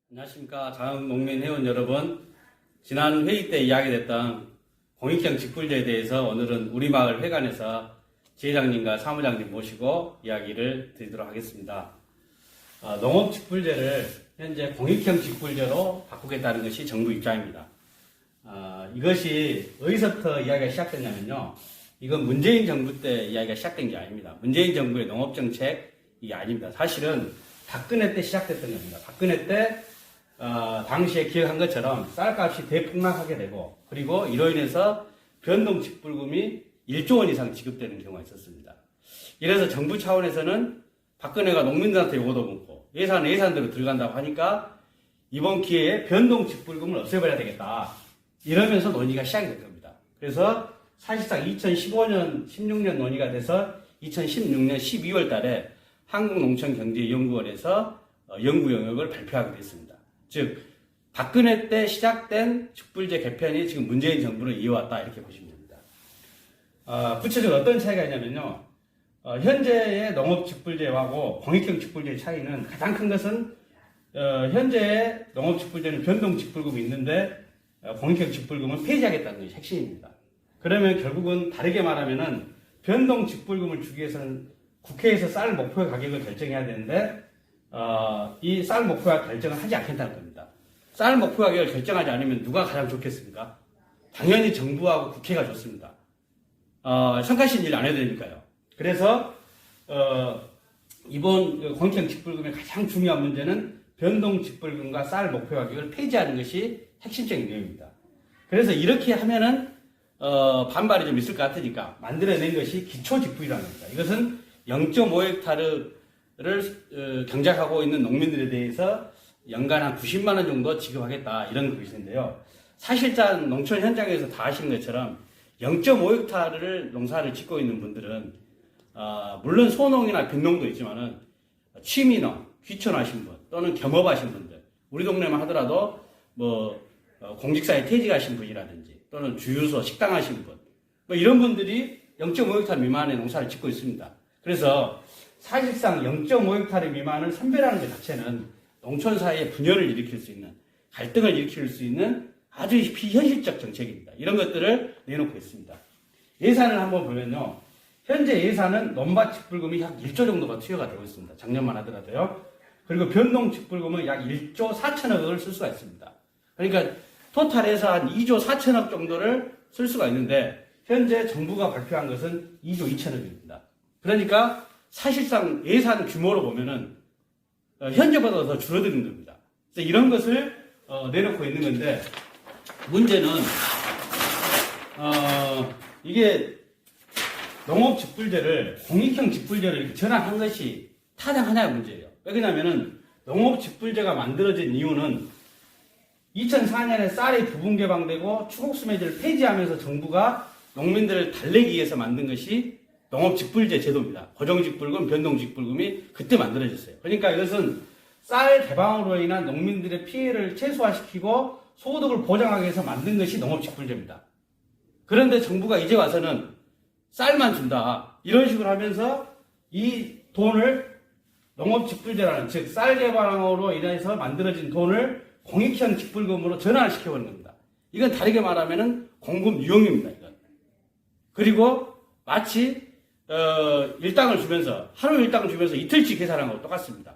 안녕하십니까. 자원농민 회원 여러분. 지난 회의 때 이야기됐던 공익형 직불제에 대해서 오늘은 우리 마을 회관에서 지회장님과 사무장님 모시고 이야기를 드리도록 하겠습니다. 농업 직불제를 현재 공익형 직불제로 바꾸겠다는 것이 정부 입장입니다. 이것이 어디서부터 이야기가 시작됐냐면요. 이건 문재인 정부 때 이야기가 시작된 게 아닙니다. 문재인 정부의 농업정책이 아닙니다. 사실은 박근혜 때 시작됐던 겁니다. 박근혜 때 당시에 기억한 것처럼 쌀값이 대폭락하게 되고, 그리고 이로 인해서 변동직불금이 1조 원 이상 지급되는 경우가 있었습니다. 이래서 정부 차원에서는 박근혜가 농민들한테 요구도 묻고 예산대로 들어간다고 하니까 이번 기회에 변동직불금을 없애버려야 되겠다, 이러면서 논의가 시작이 된 겁니다. 그래서 사실상 2015년, 16년 논의가 돼서 2016년 12월 달에 한국농촌경제연구원에서 연구 영역을 발표하게 됐습니다. 즉, 박근혜 때 시작된 직불제 개편이 지금 문재인 정부를 이어왔다, 이렇게 보시면 됩니다. 구체적으로 어떤 차이가 있냐면요. 현재의 농업 직불제하고 공익형 직불제의 차이는, 가장 큰 것은 현재의 농업 직불제는 변동 직불금이 있는데 공익형 직불금은 폐지하겠다는 것이 핵심입니다. 그러면 결국은 다르게 말하면은 변동 직불금을 주기 위해서는 국회에서 쌀 목표 가격을 결정해야 되는데 이 쌀 목표 가격 결정을 하지 않겠다는 겁니다. 쌀 목표 가격을 결정하지 않으면 누가 가장 좋겠습니까? 당연히 정부하고 국회가 좋습니다. 성가신 일 안 해야 되니까요. 그래서 이번 공익형 직불금의 가장 중요한 문제는 변동 직불금과 쌀 목표 가격을 폐지하는 것이 핵심적인 내용입니다. 그래서 이렇게 하면은 반발이 좀 있을 것 같으니까 만들어낸 것이 기초직불이라는 겁니다. 이것은 0.5헥타르를 경작하고 있는 농민들에 대해서 연간 한 90만 원 정도 지급하겠다, 이런 것인데요. 사실상 농촌 현장에서 다 아시는 것처럼 0.5헥타르를 농사를 짓고 있는 분들은 물론 소농이나 빈농도 있지만은 취미농, 귀촌하신 분 또는 겸업하신 분들, 우리 동네만 하더라도 공직사에 퇴직하신 분이라든지 또는 주유소 식당 하신 분, 이런 분들이 0.5헥타르 미만의 농사를 짓고 있습니다. 그래서 사실상 0.5헥타르 미만을 선별하는 것 자체는 농촌 사이에 분열을 일으킬 수 있는, 갈등을 일으킬 수 있는 아주 비현실적 정책입니다. 이런 것들을 내놓고 있습니다. 예산을 한번 보면요. 현재 예산은 논밭 직불금이 약 1조 정도가 투여가 되고 있습니다. 작년만 하더라도요. 그리고 변동 직불금은 약 1조 4천억을 쓸 수가 있습니다. 그러니까 토탈해서 한 2조 4천억 정도를 쓸 수가 있는데 현재 정부가 발표한 것은 2조 2천억입니다. 그러니까 사실상 예산 규모로 보면은 현재보다 더 줄어드는 겁니다. 그래서 이런 것을 내놓고 있는 건데, 문제는 이게 농업 직불제를 공익형 직불제로 이렇게 전환한 것이 타당하냐의 문제예요. 왜냐면은 농업 직불제가 만들어진 이유는 2004년에 쌀이 부분 개방되고 추곡수매제를 폐지하면서 정부가 농민들을 달래기 위해서 만든 것이 농업 직불제 제도입니다. 고정 직불금, 변동 직불금이 그때 만들어졌어요. 그러니까 이것은 쌀 개방으로 인한 농민들의 피해를 최소화시키고 소득을 보장하기 위해서 만든 것이 농업 직불제입니다. 그런데 정부가 이제 와서는 쌀만 준다, 이런 식으로 하면서 이 돈을 농업 직불제라는, 즉 쌀 개방으로 인해서 만들어진 돈을 공익형 직불금으로 전환을 시켜버린 겁니다. 이건 다르게 말하면은 공급 유용입니다, 이건. 그리고 마치 일당을 주면서, 하루 일당을 주면서 이틀치 계산한 것과 똑같습니다.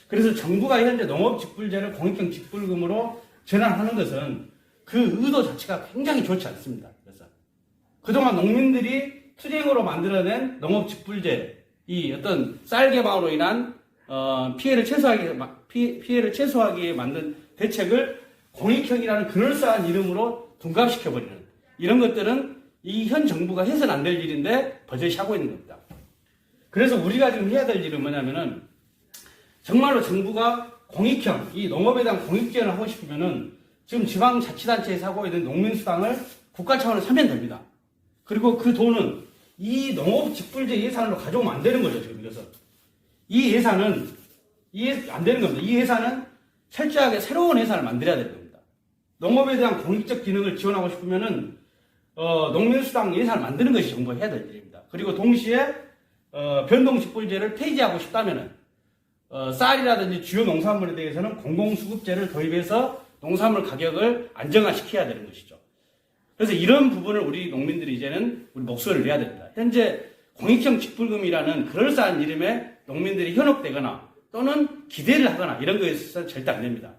그래서 정부가 현재 농업 직불제를 공익형 직불금으로 전환하는 것은 그 의도 자체가 굉장히 좋지 않습니다. 그래서 그동안 농민들이 투쟁으로 만들어낸 농업 직불제, 이 어떤 쌀 개방으로 인한 피해를 최소화하기 위해 만든 대책을 공익형이라는 그럴싸한 이름으로 둔갑시켜버리는, 이런 것들은 이 현 정부가 해서는 안 될 일인데 버젓이 하고 있는 겁니다. 그래서 우리가 지금 해야 될 일은 뭐냐면은, 정말로 정부가 공익형, 이 농업에 대한 공익지원을 하고 싶으면은 지금 지방자치단체에서 하고 있는 농민수당을 국가 차원으로 사면 됩니다. 그리고 그 돈은 이 농업 직불제 예산으로 가져오면 안 되는 거죠, 지금 이것은. 이 예산은, 안 되는 겁니다. 이 예산은 철저하게 새로운 예산을 만들어야 될 겁니다. 농업에 대한 공익적 기능을 지원하고 싶으면은 농민수당 예산을 만드는 것이 정부가 해야 될 일입니다. 그리고 동시에 변동직불제를 폐지하고 싶다면은 쌀이라든지 주요 농산물에 대해서는 공공수급제를 도입해서 농산물 가격을 안정화시켜야 되는 것이죠. 그래서 이런 부분을 우리 농민들이 이제는 우리 목소리를 내야 됩니다. 현재 공익형 직불금이라는 그럴싸한 이름에 농민들이 현혹되거나 또는 기대를 하거나 이런 거에 있어서는 절대 안 됩니다.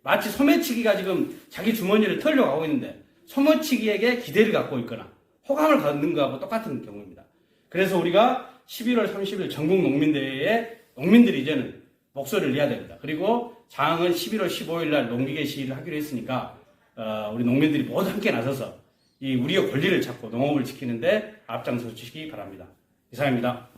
마치 소매치기가 지금 자기 주머니를 털려고 하고 있는데 소매치기에게 기대를 갖고 있거나 호감을 갖는 거하고 똑같은 경우입니다. 그래서 우리가 11월 30일 전국 농민대회에 농민들이 이제는 목소리를 내야 됩니다. 그리고 장은 11월 15일 날 농기계 시위를 하기로 했으니까 우리 농민들이 모두 함께 나서서 이 우리의 권리를 찾고 농업을 지키는데 앞장서주시기 바랍니다. 이상입니다.